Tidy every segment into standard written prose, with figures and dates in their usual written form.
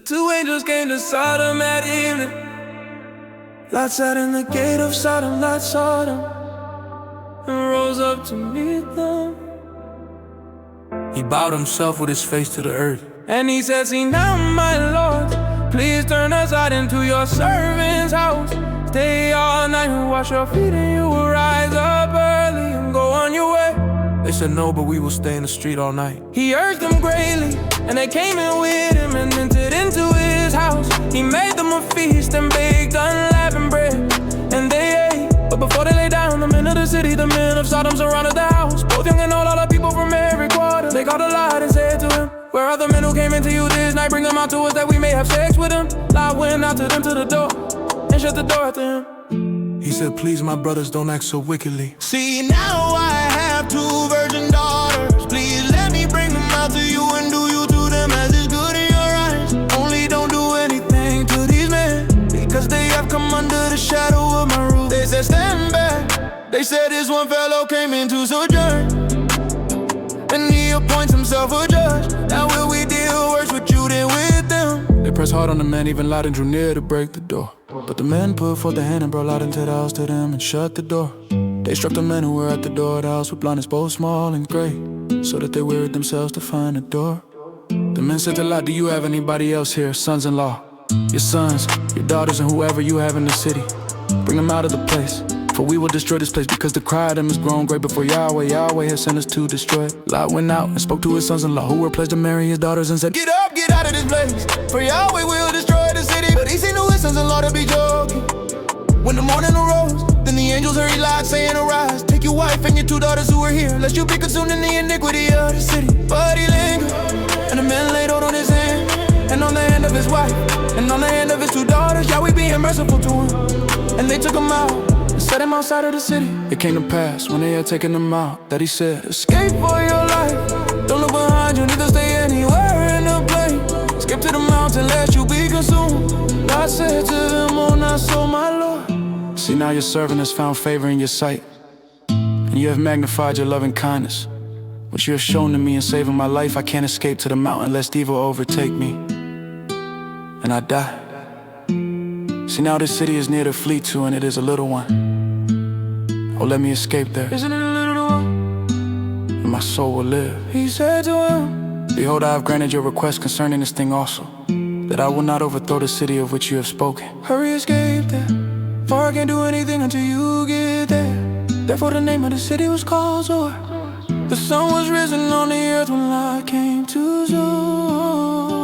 two angels came to Sodom at evening. Lot sat in the gate of Sodom, Lot saw them, and rose up to meet them. He bowed himself with his face to the earth, and he said, "See now, my Lord, please turn aside into your servant's house. Stay all night and wash your feet, and you will rise up early and go on your way." They said, "No, but we will stay in the street all night." He urged them greatly, and they came in with him and entered into his house. He made them a feast and baked unleavened bread, and they ate. But before they lay down, the men of the city, the men of Sodom, surrounded the house, both young and old, all the people from every quarter. They called a Lot and said to him, "Where are the men who came into you this night? Bring them out to us that we may have sex with them." Lot went out to them to the door and shut the door after him. He said, "Please, my brothers, don't act so wickedly. See, now I have two virgin daughters. Please let me bring them out to you and do you to them as is good in your eyes. Only don't do anything to these men, because they have come under the shadow of my roof." They said, "Stand back." They said, "This one fellow came into sojourn, and he appoints himself a judge. Now will we deal worse with you than with them?" They pressed hard on the man, even Lot and drew near to break the door. But the men put forth the hand and brought Lot into the house to them and shut the door. They struck the men who were at the door of the house with blindness, both small and great, so that they wearied themselves to find the door. The men said to Lot, "Do you have anybody else here, sons-in-law? Your sons, your daughters, and whoever you have in the city. Bring them out of the place, for we will destroy this place, because the cry of them has grown great before Yahweh. Yahweh has sent us to destroy it." Lot went out and spoke to his sons-in-law, who were pledged to marry his daughters, and said, "Get up, get out of this place, for Yahweh will destroy the city." But he seemed to his sons-in-law to be joking. When the morning arose, then the angels heard Lot saying, "Arise, take your wife and your two daughters who are here, lest you be consumed in the iniquity of the city." But he lingered, and the man laid hold on his hand, and on the hand of his wife, and on the hand of his two daughters, Yahweh being merciful to him. And they took him out and set him outside of the city. It came to pass, when they had taken him out, that he said, "Escape for your life, don't look behind you, neither stay anywhere in the plain. Skip to the mountain, lest you be consumed." God said to them, "Oh, not so, my Lord. See, now your servant has found favor in your sight, and you have magnified your loving kindness, which you have shown to me in saving my life. I can't escape to the mountain, lest evil overtake me, and I die. See, now this city is near to flee to, and it is a little one. Oh, let me escape there. Isn't it a little one? And my soul will live." He said to him, "Behold, I have granted your request concerning this thing also, that I will not overthrow the city of which you have spoken. Hurry, escape there, for I can't do anything until you get there." Therefore the name of the city was called Zor. The sun was risen on the earth when Lot came to Zor.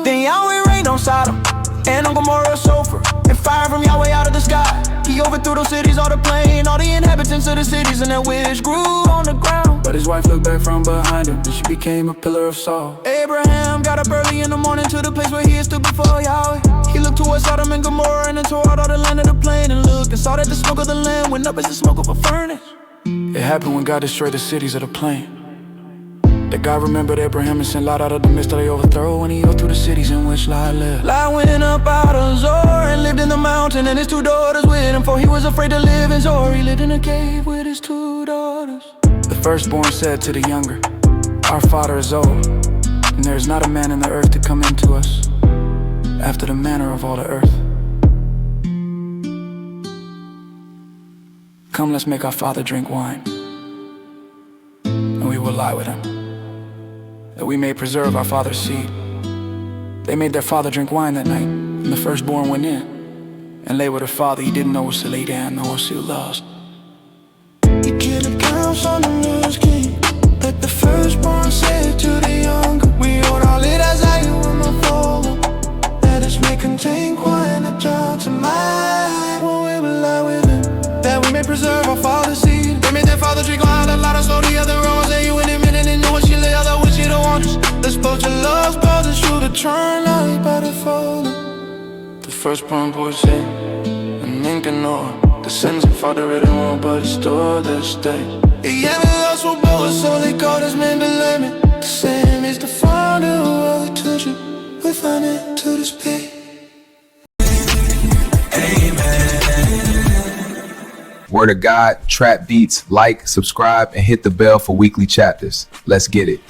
Then Yahweh rained on Sodom and on Gomorrah sulfur, and fire from Yahweh out of the sky. He overthrew those cities, all the plain, all the inhabitants of the cities, and their wish grew on the ground. But his wife looked back from behind him, and she became a pillar of salt. Abraham got up early in the morning to the place where he had stood before Yahweh. He looked towards Sodom and Gomorrah, and then tore out all the land of the plain, and looked and saw that the smoke of the land went up as the smoke of a furnace. It happened when God destroyed the cities of the plain, that God remembered Abraham and sent Lot out of the midst of the overthrow, and he overthrew the cities in which Lot lived. Lot went up out of Zor and lived in the mountain, and his two daughters with him, for he was afraid to live in Zor. He lived in a cave with his two daughters. The firstborn said to the younger, "Our father is old, and there is not a man in the earth to come into us, after the manner of all the earth. Come, let's make our father drink wine, and we will lie with him, that we may preserve our father's seed." They made their father drink wine that night, and the firstborn went in and lay with her father. He didn't know was to lay down, nor was to lost. "You get a couch on the news king, like the firstborn said to the younger. We hold all it as I with my father. Let us may contain wine that draw to mind, when we will lie with him, that we may preserve our father's seed." They made their father drink wine, a lot of slow the other wrong. Say you in a minute and know what she lay, other which you don't want us. Let's both your lost brothers through the turn light by the falling. The firstborn boy said, and Mink and Noah, the sins of father written all but it's still this day. Yeah, we lost for both, so they called us men to limit. The same is the father of all the children, we find it to this day. Word of God, trap beats, like, subscribe, and hit the bell for weekly chapters. Let's get it.